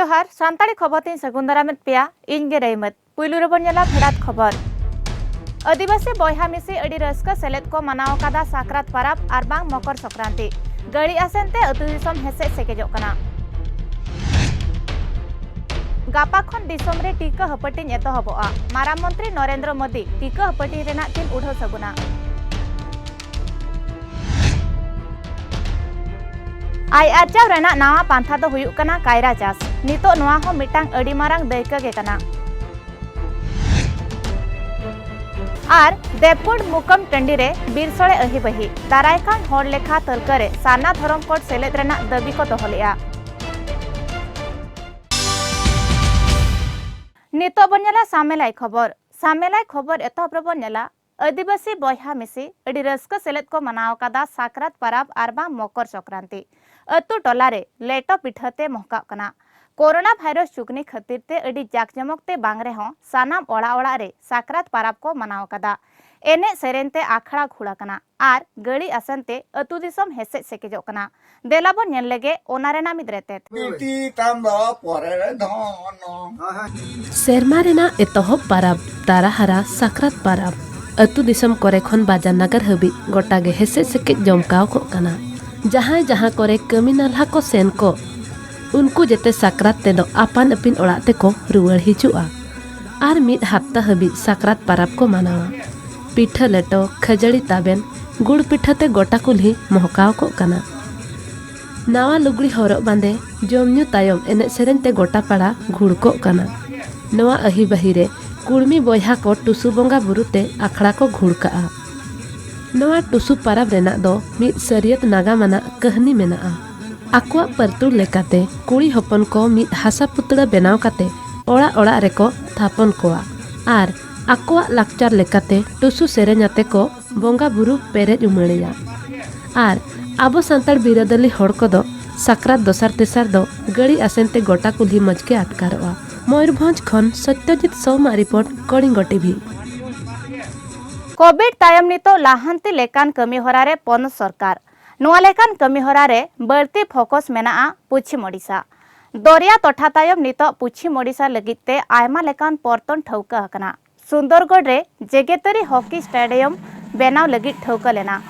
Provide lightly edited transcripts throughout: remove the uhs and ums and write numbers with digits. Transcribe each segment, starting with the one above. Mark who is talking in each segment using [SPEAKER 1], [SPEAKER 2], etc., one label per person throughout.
[SPEAKER 1] जोहार सान्ताड़ी खबर तीन सगुंदरा में पिया इनगे रहीमत पुइलु रबन नेला फेडात खबर आदिवासी बयहा मिसी अडी रस्का सेलेद को मनाव कादा साकरात परब आर बांग मकर संक्रांति गड़ी आसेनते अतु दिसम हेसे सेकेजोग कना गापा खन दिसम रे टीका हपटिन एतहबोआ मारा मंत्री नरेंद्र मोदी टीका हपटिन रेना किन उढ़ो सगुना आई आरचाव रेना नावा पांथा दो हुयुक कना कायरा चास नितो नोआ हो मिटांग अडी मारांग दैका गे कना आर देवपुर मुकम टंडी रे बीरसोळे अहिबही दारायकान होड़ लेखा तलकरे सारना धरमकोट सेलेद रेना दाबी को दोहलेआ नितो बनेला सामेलाई खबर एतहब बनेला आदिवासी बयहा मिसी अडी रस्का सेलेद को मनाव कादा साकरात परब आरबा मकर संक्रांति अतु टोलारे लेटो पिठाते महका कना कोरोना भाइरस चुकनी खातिरते अडी जाकजमकते बांगरे हो सानाम ओड़ा ओड़ा रे साकरात परब को मनाव कादा एने सेरेनते आखड़ा खुड़ा कना आर गड़ी आसनते अतु दिसम हेसे सेकेजो कना देलाबो नेल लेगे ओनारे नामिद रेते
[SPEAKER 2] सेरमा रेना एतहब परब ताराहारा साकरात परब अतु दिसम करे खन बाजार नगर हबी गोटागे हेसे सेके जमकाव को कना जहां जहां करे कमी नाल्हा को सेन को उनको जेते साकरात ते दो आपान अपिन ओड़ा ते को रुवाड़ हिजुआ आर मिद हफ्ता हबी साकरात परब को मनावा पिठा लेटो खजड़ी ताबेन गुड़ पिठा ते गोटा कुल्ही महकाव को कना नावा लुगड़ी हरक बांदे जमन्यू तायम एने सेरेन ते गोटा पाड़ा घुड़ को कना नवा अही बहिरे कुड़मी बयहा को टुसु बंगा बुरुते आखड़ा को घुड़ काआ नवा टुसु परब रेना दो मिद सरियत नागामाना कहनी मेनाआ आकुआ परतुर लेकाते कुड़ी हपन को मिद हासा पुतड़ा बेनाव काते ओड़ा ओड़ा रेको थापन कोआ आर आकुआ लाकचार लेकाते टुसु सेरेनाते को बंगा बुरु पेरेज उमड़ेया आर आबो सांताड़ बिरादली हड़ को दो साकरात दोसार तेसार दो गड़ी आसेनते गोटा कुल्ही मजके आटकारोआ मयूरभंज खन सत्यजित सौमा रिपोर्ट कलिंग टीवी
[SPEAKER 1] कोविड तायम नितो लाहांती लेकान कमी होरारे पन सरकार नोआ लेकान कमी होरारे बर्ती फोकस मेनाआ पश्चिम ओडिशा दरिया तोठा तायम नितो पश्चिम ओडिशा लगिते आयमा लेकान परतन ठौका हकना सुंदरगढ़ रे जेगेतरी हॉकी स्टेडियम बेनाव लगित ठौका लेना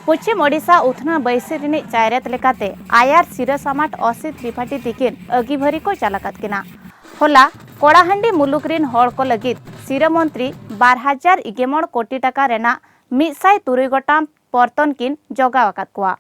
[SPEAKER 1] पश्चिम ओडिशा उथना बैसी रिनी चायरेत लेकाते आयार सिरसामाट असी त्रिपाठी तिकिन अगिभरी को चालकात किना होला कोड़ाहांडी मुलुकरिन हड़ को लगित सिरमंत्री 2021 कोटी टाका रेना 103 गोटाम परतन किन जोगावाकात कोआ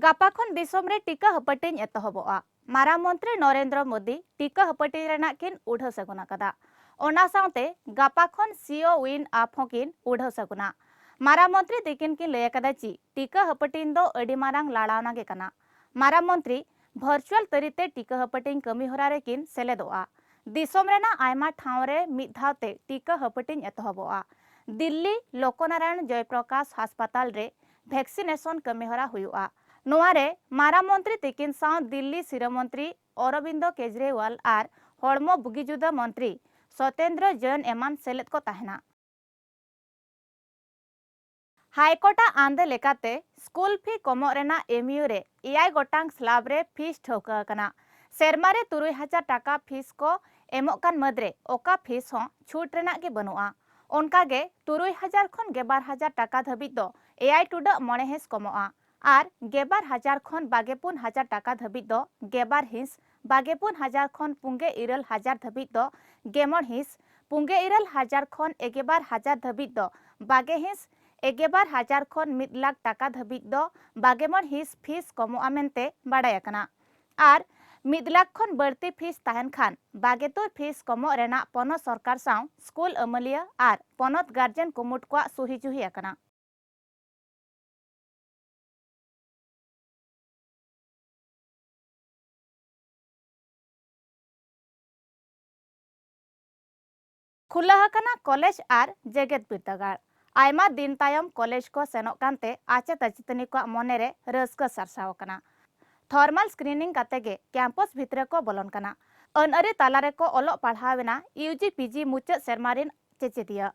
[SPEAKER 1] गापाखन दिसम रे टीका हपटिन एतहबोआ मारा मंत्री नरेंद्र मोदी टीका हपटिन रेना किन उढ़ सगुना कदा ओना साउते गापाखन सीओ विन आप किन उढ़ सगुना मारा मंत्री दिकिन की लय कदा ची टीका हपटिन दो अडी मारांग लाड़ावना गे कना मारा मंत्री वर्चुअल तरीते टीका हपटिन कमी होरारे किन सेलेदोआ दिसम रेना आयमा ठावरे मिद धावते टीका हपटिन एतहबोआ दिल्ली लोकनारायण जयप्रकाश अस्पताल रे वैक्सीनेशन कमी होरा हुयुआ नोआरे मारा मंत्री तिकिन साउ दिल्ली सिरमंत्री अरविंद केजरीवाल आर हड़मो बुगिजुदा मंत्री सत्येंद्र जैन एमान सेलेद को ताहेना हाईकोर्टा आंदे लेकाते स्कूल फी कमो रेना एमयू रे एआई गोटांग स्लाब रे फीस ठौका कना सेरमारे 3000 टाका फीस को एमोक कान मदरे ओका फीस हो छूट रेना के बनुआ ओनका गे 3000 खन 12000 टाका धबित दो एआई टुडा मणे हिस कमोआ आर 12000 खन 24000 टाका धबित दो 12 हिस 24000 खन 24000 धबित दो 11 हिस 24000 खन 11000 धबित दो 22 हिस 11000 खन 1 लाख टाका धबित दो 22 हिस फीस कमोआ मेनते बाडायकना आर 1 लाख खन बर्ती फीस ताहन खान 22 फीस कमो रेना पनत सरकार साउ स्कूल अमलिया आर पनत गार्जियन कुमुट को सुही जुही अकना खुला हकना कॉलेज आर जेगेत बिरदागार आयमा दिन तायम कॉलेज को सेनोक कांते आचेत अचितनी को मनेरे रस्का सरसाव कना थर्मल स्क्रीनिंग काते गे कैंपस भितरे को बोलन कना अनअरी तालारे को ओलो पढ़ावेना यूजी पीजी मुचाद सेरमारिन चेचेदिया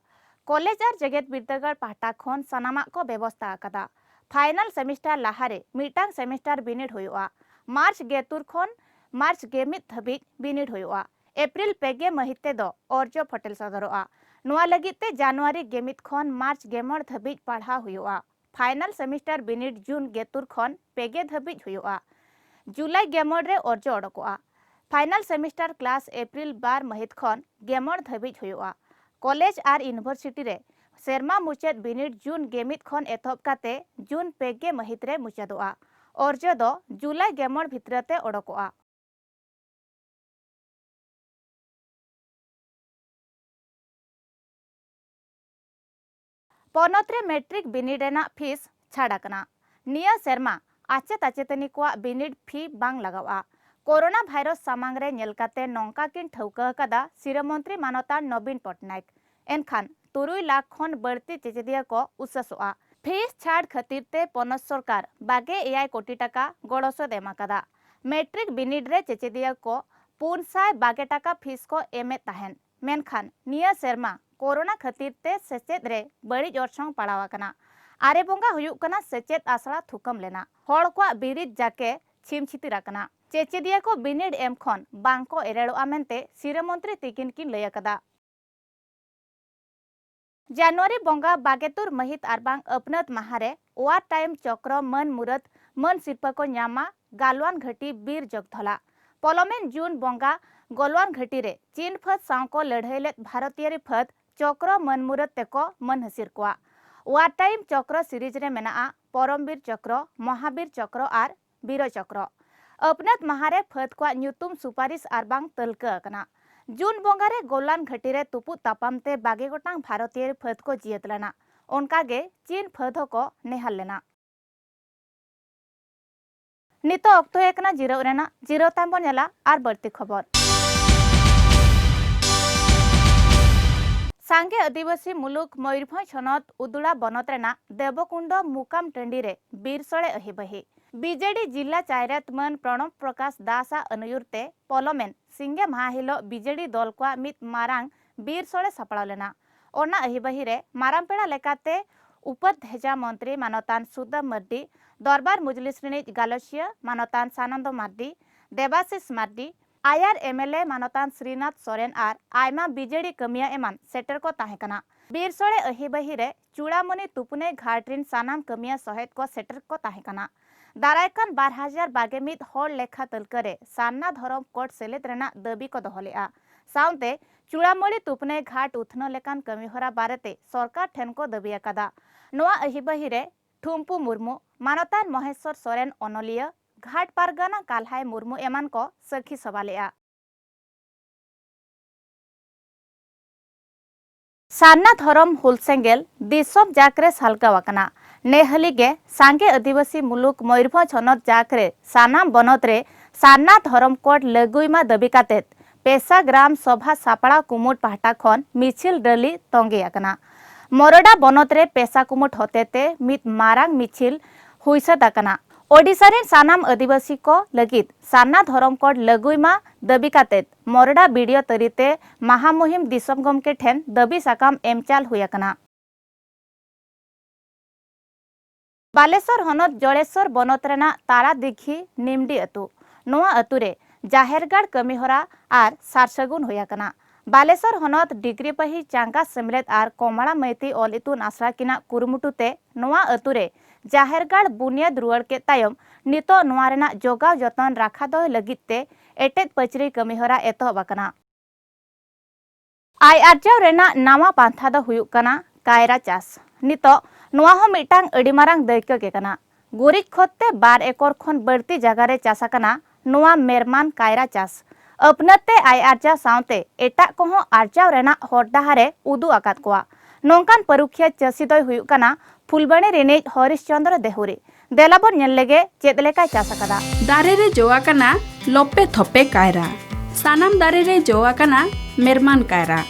[SPEAKER 1] कॉलेज और जेगेद बिरदागार पाहटा खन सानामाग को व्यवस्था आकादा। फाइनल सेमिस्टार लाहारे मिटांग सेमिस्टार बिनिड हुआ। मार्च गेतुर खन मार्च गेमित धाबिज बिनिड हुआ। एप्रिल पेगे महिते दो अर्जो फटेल सदरोआ। नुआ लगिते जनवरी गेमित खन मार्च गेमर धाबिज पढ़ा हुआ। फाइनल सेमिस्टार बिनिड जून गेतुर खन पेगे धाबिज हुआ। जुलाई गेमर रे अर्जो ओडकोआ। फाइनल सेमिस्टार क्लास एप्रिल 12 महित खन गेमर धाबिज हुआ। कॉलेज और यूनिवर्सिटी रे सेरमा मुचाद बिनिड जून गेमित खन एथब काते जून पेगे महित रे मुचादोआ। अर्जो दो जुलाई गेमर भितरते ओडकोआ। पनतरे मैट्रिक बिनिड रेना फीस छाड़ाकना। निया सेरमा आचेत आचेतनी को बिनिड फी बांग लगावा। कोरोना भाइरस सामांग रे नेलकाते नौका किन ठौका कदा शिरोमंत्री मानतान नवीन पटनायक। एनखान 3 लाख खन बढ़ती चेचेदिया को उसासोआ। फीस छाड़ खातिर ते पनत सरकार 22 कोटी टाका गड़सो एमाकादा। मैट्रिक बिनिड रे चेचेदिया को 422 टाका फीस को एमे ताहेन। मेनखान निया सेरमा कोरोना खातिर ते सेचेद रे बड़ी ऑर्सोंग पड़ावाकना। आरे बोंगा हुयुक कना सेचेद आसड़ा थुकम लेना। हड़ को बिरिद जाके छिमछितिराकना। चेचेदिया को बिनिड एम खन बांको एरेड़ोआ मेनते शिरोमंत्री तिकिन किन लयकदा। जनवरी बंगा 22 महित आरबांग अपनत महारे ओवर टाइम चक्र मन मुरत मन सिरपा को न्यामा गालवान घटी बीर जगधला। पलमेन जून बंगा गलवान घटी रे चीन फत साव को लड़ाईलेत भारतीय फत चक्र मन मुरत तेको मन हसिर कोआ। ओवर टाइम चक्र सीरीज रे मेना परमवीर चक्र, महावीर चक्र और बीर चक्र। अपनत महारे फत को न्यूतुम सुपारिश आरबांग तलका कना। जून बंगारे गोलान घटी रे तुपु तापामते 22 गोटांग भारतीय फत को जियत लेना। उनकागे चीन फत को नेहाल लेना। नितो अक्तो एकना जिरो रेना जिरो तांबो नेला आर बढ़ती खबर। सांगे आदिवासी मुलुक मयूरभंज छनत उदुड़ा बनत रेना देवकुंड मुकाम टंडी रे बीरसोड़े अहिबही। बीजेडी जिला चायरत मन प्रणब प्रकाश दासा अनुयुरते पलमेन सिंगे महाहिलो बीजेडी दल को मित मारांग बीरसोड़े सपड़ा लेना। ओना अहिबही रे मारामपेड़ा लेकाते उपध्येजा मंत्री मानतान सुदा मर्डी, दरबार मुजली श्रेणी गालसिया मानतान सानंद मार्डी, देवाशीष मार्डी, आयर एमएलए मानतान श्रीनाथ सोरेन और आयमा बीजेडी कमिया एमान सेटर को ताहेकना। बीरसोड़े अहिबही रे चूड़ामणि तुपुने घाटरिन सानाम कमिया सहित को सेटर को ताहेकना। दारायकान 2021 हर लेखा तलकरे सान्ना धरम कोट सेलेद रेना दाबी को दोहलेआ। साउंते चूड़ामणि तुपने घाट उथनो लेकान कमिहरा बारेते सरकार ठेन को दाबी अकादा। नोआ अहिबही रे ठुम्पु मुर्मू, मानतान महेश्वर सोरेन अनलिया, घाट पारगाना काल्हाय मुर्मू एमान को सखी सवालेआ। सान्ना धरम हुलसेंगेल दिसम जाकरे सालगावाकना। नेहलिगे सांगे आदिवासी मुलुक मयूरभंज छनत जाकरे सानाम बनत रे सान्ना धरम कोड लगुइमा दाबी कातेत पेशा ग्राम सभा सापड़ा कुमुट पाहटा खन मिছিল रैली तंगेयाकना। मोरडा बनत रे पेशा कुमुट होतेते मित मारांग मिছিল हुइसदाकना। ओडिशा रे सानाम आदिवासी को लगित सान्ना धरम कोड लगुइमा दाबी कातेत मोरडा वीडियो तरीते महामुहिम दिसम गमके ठेन दाबी साकाम एमचाल हुयाकना। बालेश्वर हनत जड़ेश्वर बनत रेना तारा दिघी निमडी अतु। नोआ अतुरे जाहेरगाड़ कमिहरा और सारसगुन होयाकना। बालेश्वर हनत डिग्रीपही चांगा सेमलेद और कमला मैती ऑल इतुन आसरा किना कुरुमुटुते नोआ अतुरे जाहेरगाड़ बुनियाद रुआड़ के तायम नितो नोआ रेना जोगाव जतन राखा दो लगिते एटेद पचरी कमिहरा एतोहबाकना। आय आर्जाव रेना नावा पांथा दो हुयुक कना कायरा चास। नितो नोआ हो मिटांग अडी मारांग दायित्व के कना। गुरिज खोदते 12 एकड़ खन बढ़ती जगह रे चासाकना नोआ मेरमान कायरा चास। अपनते आय आर्जा सावते एटा कोहो आर्जाव रेना हर डाहारे उदु आकाद कोआ। नोंकान परुखिया चासी दय हुयुक कना फुलबाणी रिनेज हरिश्चंद्र देहुरी। देलाबन नेल लेगे चेद लेकाय चासाकदा।
[SPEAKER 3] दारे रे जोआकना लोपे थोपे कायरा। सानाम दारे रे जोआकना मेरमान कायरा।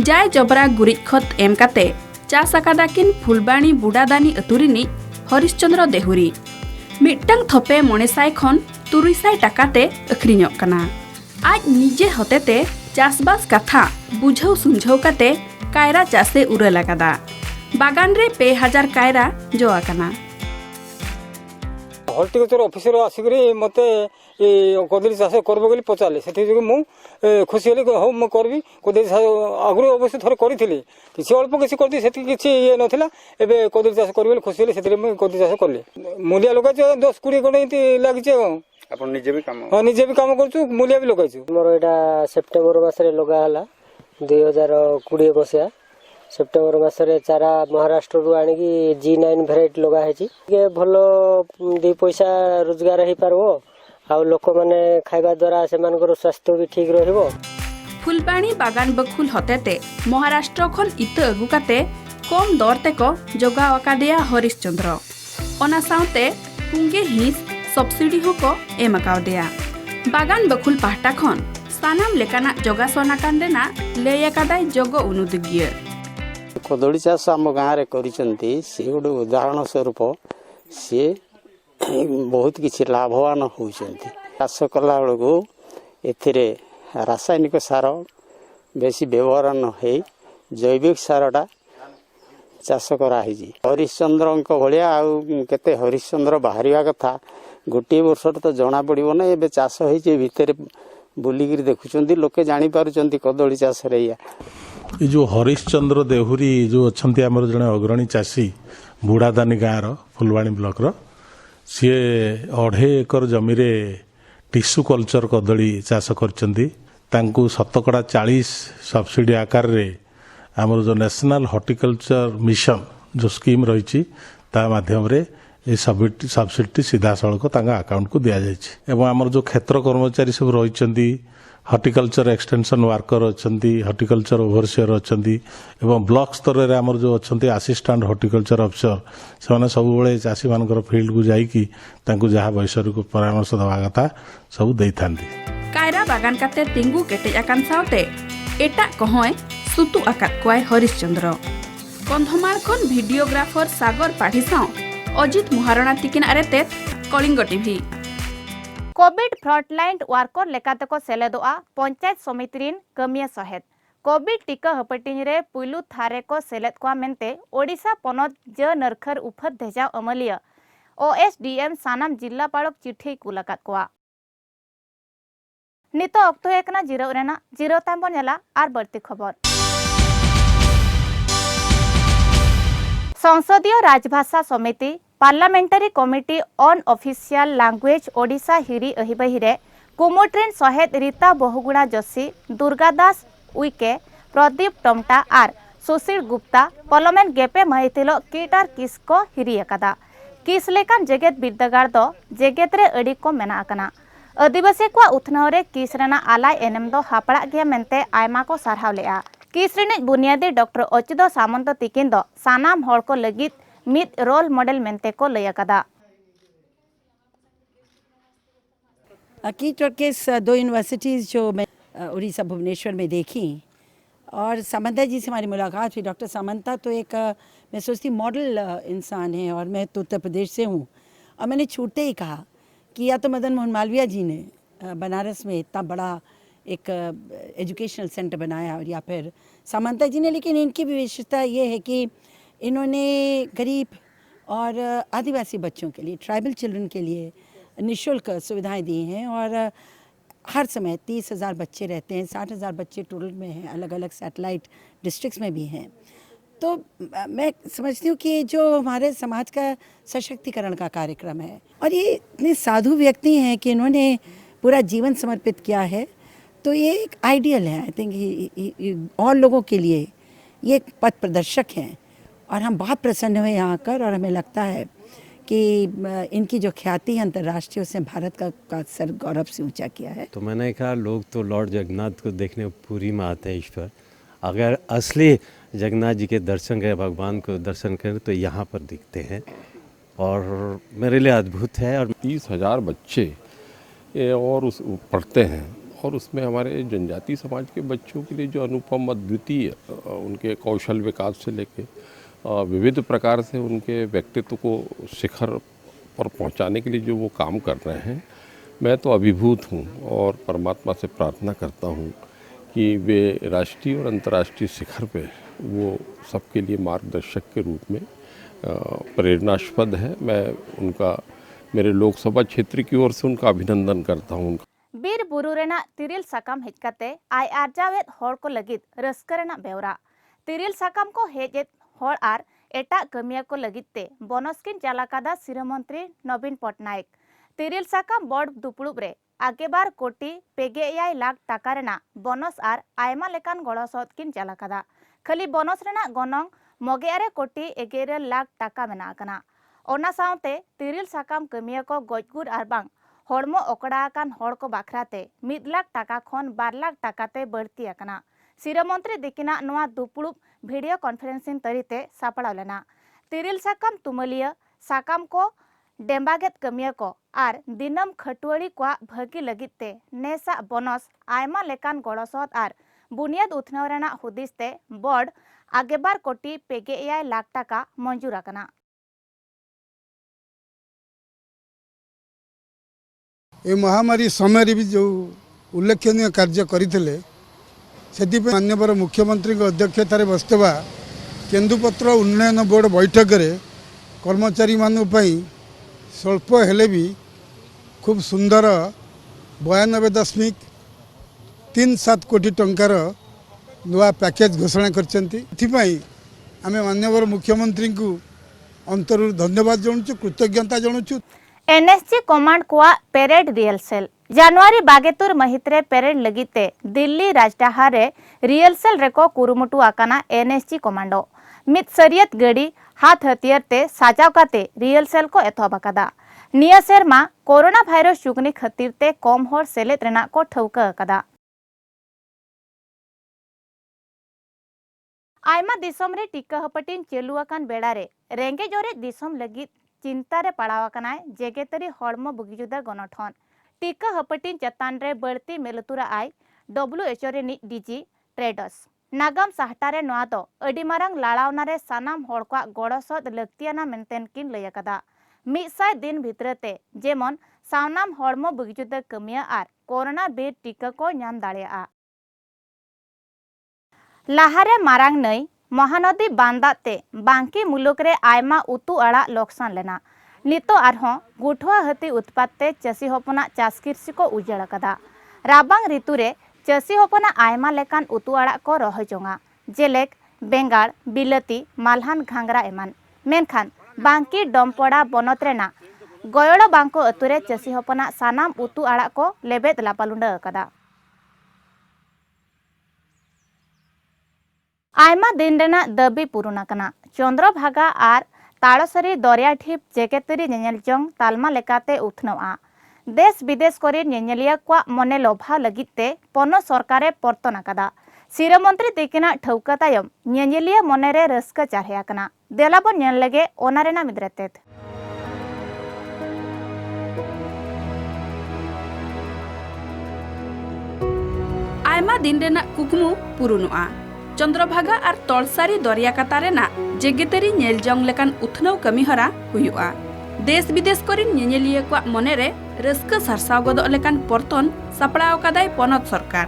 [SPEAKER 3] जाय जबरा गुरिज खोद एम काते चासाकादाकिन फुलबाणी बुडादानी अतुरिनी हरिश्चंद्र देहुरी। मिट्टांग थोपे 900 खन 300 टाकाते अखरिñok कना। आज निजे हतेते चासबास कथा बुझाव सुंझाव काते कायरा चासे उरल आकादा बागान रे 2000 कायरा जो आकाना
[SPEAKER 4] हर्टिकल्चर ऑफिसर आसिक मत कदली चाष कर पचारे से मुझे खुशी हली हाँ मुझे करवी कदली चाष आगु अवश्य थे करी किसी अल्प किसी कर किसी ये नाला एवं कदली चाष करी खुशी हली से कदली चाष कली मूलिया लगे 10-20 गण लगी
[SPEAKER 5] आप निजे भी काम
[SPEAKER 4] हाँ निजे भी कम कर मूलिया भी लगे
[SPEAKER 6] मोर यहाँ सेप्टेम्बर मसरे लगाला 2020 मसीहा सेप्टेम्बर मसरे चारा महाराष्ट्र रु आनिकी G9 भेराइटी लगाई भल 2 पैसा रोजगार हो पारबो आ लोक माने खाइबा द्वारा से स्वास्थ्य भी ठीक रहिबो।
[SPEAKER 3] फुलबाणी बागान बखुल हतेते महाराष्ट्र खन इत अगुकाते कम दरते को जोगा अकादिया हरिश्चंद्र ओना साउते पुंगे हिस सब्सिडी होको एमकाव दिया बागान बखुल पाहटा खन सानाम लेकाना जोगासना कांडेना लेयाकादाय जोगो उनुदिगिय
[SPEAKER 7] कदली चाष आम गाँव में गोटे उदाहरण स्वरूप सी बहुत किसी लाभवान होती चाष कला बेलू रासायनिक सार बेसी व्यवहार न हो जैविक सारटा चाष कराई हरिश्चंद्र भाया आते हरिश्चंद्र बाहर कथा गोटे वर्ष तो जना पड़ो ना ये चाष भितर बुलिक देखुं लोके जापार कदली चाष
[SPEAKER 8] ये जो हरिश्चंद्र देहुरी जो अच्छा आमर जड़े अग्रणी चाषी बुढ़ादानी गाँव फुलवाणी ब्लॉक सी 2.5 एकर जमी टिश्यू कल्चर कदली चाष कर शतकड़ा 40 सब्सिडी आकार रे आमर जो नेशनल हॉर्टिकल्चर मिशन जो स्कीम रही माध्यम रे ये सब्सिडी सीधा सड़क अकाउंट को दि जाए आमर जो क्षेत्र कर्मचारी सब रही हॉर्टिकल्चर एक्सटेंशन वर्कर अच्छा हॉर्टिकल्चर ओवरसीयर अच्छा ब्लॉक स्तर में आमर जो अच्छा असिस्टेंट हॉर्टिकल्चर अफिसर से सब चाषी मान फील्ड को जाइकी जहाँ वैषयिक परामर्श दवा कथा सब दे था
[SPEAKER 3] कायरा बागान काते तिंगु केटे आकान साउते एटा कहय सुतु आकात क्वाय हरिश्चंद्र कंधमाल खन भिडियोग्राफर सागर पाठीसाउ अजित महाराणा तिकिन आरेते Kalinga TV
[SPEAKER 1] covid frontline worker लेकातको सेलेदोआ पंचायत समिति कमिया सहेत कोविड टीका हपटिंग रे पुलु थारे को सेलेद को मेनते ओडिशा पनत ज नरखर उफत धेजा अमलिया OSDM सानाम जिल्लापालक चिठी कुलकात कोआ नितो अक्तो एकना जीरो रेना जीरो तांबनेला आर बर्ती खबर संसदीय राजभाषा समिति parliamentary committee on official language Odisha हिरी अहिबहिरे कुमुट्रेन सहेत रीता बहुगुणा जोशी दुर्गा दास उइके प्रदीप टमटा आर सुशील गुप्ता पलमेन गेपे महिथिलो कीटार किसको हिरी अकादा किस लेकान जेगेत बिरदागार दो जेगेत रे अडी को मेना अकना आदिवासी को उथनाव रे किस रेना आलाय एनेम दो हापड़ा गया मेनते आयमा को सारहाव लेआ किस रेने बुनियादी डॉक्टर अच्युत सामंत तिकिन दो सानाम हड़ को लगित मित रोल मॉडल मेनते को लय कदा
[SPEAKER 9] कीट और केस 2 यूनिवर्सिटीज़ जो मैं उड़ीसा भुवनेश्वर में देखी और सामंता जी से हमारी मुलाकात हुई। डॉक्टर सामंता तो एक मैं सोचती मॉडल इंसान है और मैं तो उत्तर प्रदेश से हूँ और मैंने छूटते ही कहा कि या तो मदन मोहन मालवीय जी ने बनारस में इतना बड़ा एक एजुकेशनल सेंटर बनाया और या फिर सामंता जी ने, लेकिन इनकी विशेषता ये है कि इन्होंने गरीब और आदिवासी बच्चों के लिए ट्राइबल चिल्ड्रन के लिए निःशुल्क सुविधाएं दी हैं और हर समय 30,000 बच्चे रहते हैं, 60,000 बच्चे टोटल में हैं, अलग अलग सैटेलाइट डिस्ट्रिक्ट्स में भी हैं। तो मैं समझती हूँ कि जो हमारे समाज का सशक्तिकरण का कार्यक्रम है और ये इतने साधु व्यक्ति हैं कि इन्होंने पूरा जीवन समर्पित किया है, तो ये एक आइडियल है। आई थिंक और लोगों के लिए ये एक पथ प्रदर्शक हैं और हम बहुत प्रसन्न हुए यहाँ आकर और हमें लगता है कि इनकी जो ख्याति है अंतर्राष्ट्रीय उसने भारत का सर गौरव से ऊंचा किया है।
[SPEAKER 10] तो मैंने कहा लोग तो लॉर्ड जगन्नाथ को देखने पूरी में आते हैं ईश्वर, अगर असली जगन्नाथ जी के दर्शन करें, भगवान को दर्शन करें तो यहाँ पर दिखते हैं और मेरे लिए अद्भुत है। और
[SPEAKER 11] 30,000 बच्चे और उस पढ़ते हैं और उसमें हमारे जनजाति समाज के बच्चों के लिए जो अनुपम अद्वितीय उनके कौशल विकास से लेके विविध प्रकार से उनके व्यक्तित्व को शिखर पर पहुंचाने के लिए जो वो काम कर रहे हैं, मैं तो अभिभूत हूं और परमात्मा से प्रार्थना करता हूं कि वे राष्ट्रीय और अंतर्राष्ट्रीय शिखर पे वो सबके लिए मार्गदर्शक के रूप में प्रेरणास्पद है। मैं उनका मेरे लोकसभा क्षेत्र की ओर से उनका अभिनंदन करता हूँ।
[SPEAKER 1] बीर बुरु रेना तिरिल साकाम हेज काते आय आर्जावेद होड़ को लगित रस्का रेना बेवरा तिरिल साकाम को हेजेद होड़ आर एटा कमिया को लगिते बनस्किन चालाकादा सिरमंत्री नवीन पटनायक तिरिल साकाम बोर्ड दुपुड़ुब रे आगेबार कोटी पेगे 5 लाख टाका रेना बोनस आर आयमा लेकान गड़ो सदकिन चालाकादा खाली बोनस रेना गनंग मगे कोटी 11 लाख टाका मेना आकना ओना साउते तिरिल साकाम कमिया को गजगुर आर बांग हड़मो ओकड़ा आकान हड़ को बाखराते 1 लाख टाका खन 2 लाख टाकाते बढ़ती आकना सिरमंत्री दिकिना नोआ दुपुड़ुब वीडियो कॉन्फ्रेंसिंग तरीते सापड़ाव लेना तिरिल साकाम तुमलिया साकाम को डेम्बागेत कमिया को आर दिनम खटुआड़ी को भागी लगिते नेसा बोनस आयमा लेकान गड़सद आर बुनियाद उथनाव रेना हुदिसते बोर्ड आगेबार कोटी पेगे 5 लाख टाका मंजूर आकना।
[SPEAKER 5] ए महामारी समय भी जो उल्लेखनीय कार्य करते से माननीय मुख्यमंत्री अध्यक्षतार बसवा केन्दुपत्र उन्नयन बोर्ड बैठक में कर्मचारी मानी स्वल्प हेले भी खूब सुंदर 92.37 कोटी टंकार नुआ पैकेज घोषणा करथिपाई आमे माननीय मुख्यमंत्री को अंतरु धन्यवाद जणाचु कृतज्ञता जणाचु।
[SPEAKER 1] एनएसजी कमांड को पेरेड रिहर्सल जनवरी 22 महितरे पेरेड लगिते दिल्ली राजडाहार रिहर्सल रेको कुरुमुटु आकाना एनएसजी कमांडो मित सरियत गड़ी हाथ हथियार ते साजाव काते रिहर्सल को एथोब आकादा निया सेरमा कोरोना भाइरस जुगनी खातिर ते कम हर सेलेद रेना को ठौका आकादा। आयमा दिसम रे टीका हपटिन चेलु आकान बेड़ारे रेंगे जोरे दिसम लगी चिंता रे पड़ावाकनाय जेगेतरी हड़मो बुगिजुदा गणठन टीका हपटिन चतान रे बढ़ती मेलतुरा आय WHO रे नि डीजी ट्रेडर्स नागाम साहटारे नोआ दो अडी मारांग लाड़ावना रे सानाम हड़ को गड़सद लक्तियाना मेनतेन किन लय आकादा 100 दिन भितरते जेमन सावनाम हड़मो बुगिजुदा कमिया आर कोरोना बीर टीका को नाम दाड़ेया। लाहारे मारांग नई महानदी बांदाते बांकी मुलुक रे आयमा उतु आड़ा लोकसान लेना नितो आरहों गुठुआ हती उत्पादते चासी होपना चास कृषि को उजड़ कदा राबांग ऋतु रे चासी होपना आयमा लेकान उतु आड़ा को रह जोंगा जेलेक बेंगाड़ बिलती मालहान घांगरा एमान मेनखान बांकी डमपड़ा बनत रेना गयड़ बांको अतुरे चासी होपना सानाम उतु आड़ा को लेबेद लापालुंडा कदा। आयमा दिन रेना दाबी पूर्ण कना चंद्रभागा आर ताड़सरी दरिया ढीप जेकेतरी नेनेलजोंग तालमा लेकाते उथनवा देश विदेश करे नेनेलिया को मने लोभा लगिते पनो सरकारे पर्तन आकादा सिरमंत्री तिकिना ठौका तायम नेनेलिया मनेरे रस्का चाहे आकना देलाबो नेल लगे ओनारेना मिद्रेतेत।
[SPEAKER 3] आयमा दिन रेना कुकमु पुरुनुआ चंद्रभागा और तलसारी दरिया कातारे ना जेगेतेरी नेलजंग लेकान उथनव कमीहरा हुयुआ देश विदेश करिन नेनेलिया को मनेरे रस्का सारसाव गदो लेकान पर्तन सापड़ाव कादाय पनत सरकार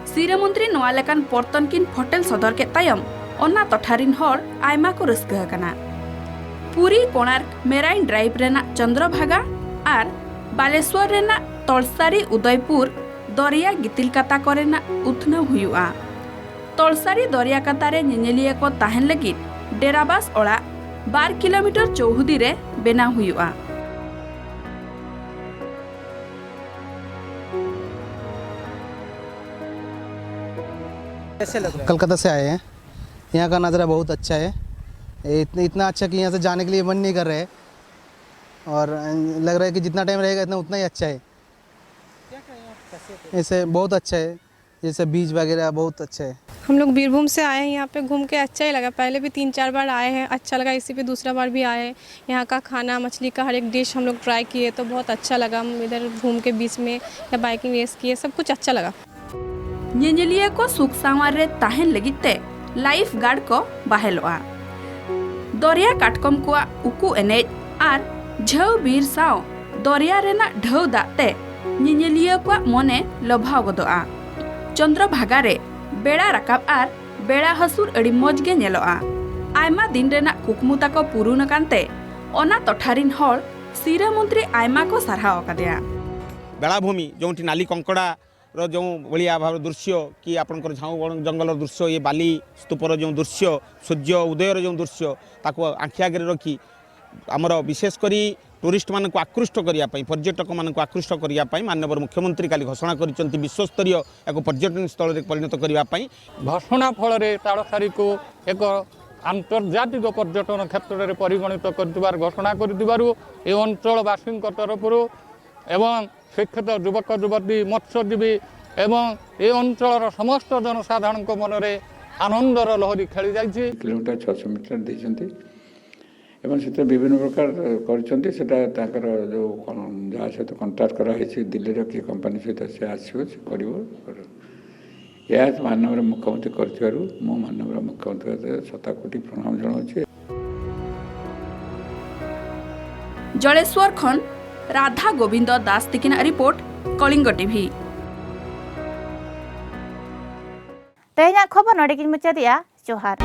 [SPEAKER 3] सिरमंत्री नोआ लेकान पर्तन किन फटेल सदर के तायम ओना तठारिन हर आयमा को रस्का हकना पुरी कोणार्क मेराइन ड्राइव रेना चंद्रभागा और बालेश्वर रेना तलसारी उदयपुर दरिया गितिलकाता करेना उथनव हुयुआ तलसारी दरिया कातारे नेनेलिया को ताहेन लगी डेराबास ओड़ा 12 किलोमीटर चौहुदी रे बेना हुयुआ।
[SPEAKER 12] कलकत्ता से आए हैं, यहाँ का नज़ारा बहुत अच्छा है, इतना अच्छा कि यहाँ से जाने के लिए मन नहीं कर रहे और लग रहा है कि जितना टाइम रहेगा इतना उतना ही अच्छा है। ऐसे बहुत अच्छा है, जैसे बीच वगैरह बहुत अच्छा है।
[SPEAKER 13] हम लोग बीरभूम से आए हैं, यहाँ पे घूम के अच्छा ही लगा। पहले भी 3-4 बार आए हैं, अच्छा लगा। इसी पे दूसरा बार भी आए हैं। यहाँ का खाना मछली का हर एक डिश हम लोग ट्राई किए तो बहुत अच्छा लगा। हम इधर घूम के बीच में या बाइकिंग रेस किए, सब कुछ अच्छा लगा।
[SPEAKER 3] नेनेलिया को सुख सांवार रे ताहेन लगिते लाइफ गार्ड को बाहेलोआ दरिया काटकम को उकू एनेज आर झव बीर साव दरिया रेना ढव दाते नेनेलिया को मने लभाव गदोआ चंद्रभागा रे बेड़ा राकाब आर बेड़ा हसुर अड़ी मौज गे नेलोआ आयमा दिन रेना कुकमु ताको पुरुन कांते ओना तठारिन हर सिरा मंत्री आयमा को सारहाव कादिया
[SPEAKER 14] बेलाभूमि जो नाली कंकड़ा जो भाया भाव दृश्य कि आपंकर झाऊ जंगल दृश्य ये बाली स्तूपर जो दृश्य सूर्य उदयर जो दृश्य ताको आखि आगे रखी आमर विशेषकर टूरिस्ट मान को आकृष्ट करने पर्यटक मान को आकृष्ट करने माननीय मुख्यमंत्री काली घोषणा कर विश्वस्तरीय एक पर्यटन स्थल में परिणत करने
[SPEAKER 15] घोषणा फल ताड़सारी को एक आंतर्जातिक पर्यटन क्षेत्र में परिगणित कर घोषणा कर अंचलवासी तरफ एवं शिक्षित युवक युवती मत्स्यजीवी एवं ये अंचल समस्त जनसाधारण मन में आनंदर लहरी खेली जाइए
[SPEAKER 16] किलोमीटर 600 मीटर देते एवं से विभिन्न प्रकार कर जो जहाँ सहित कंट्राक्ट कराई दिल्ली किए कंपानी सहित से आसो कर माननीय मुख्यमंत्री कर माननीय मुख्यमंत्री शताकोटी प्रणाम जनाऊे।
[SPEAKER 3] जलेश्वर खन राधा गोविंद दास तिकिना रिपोर्ट कलिंग टीवी।
[SPEAKER 1] तेहना खबर नड़े मुचादिया जोहार।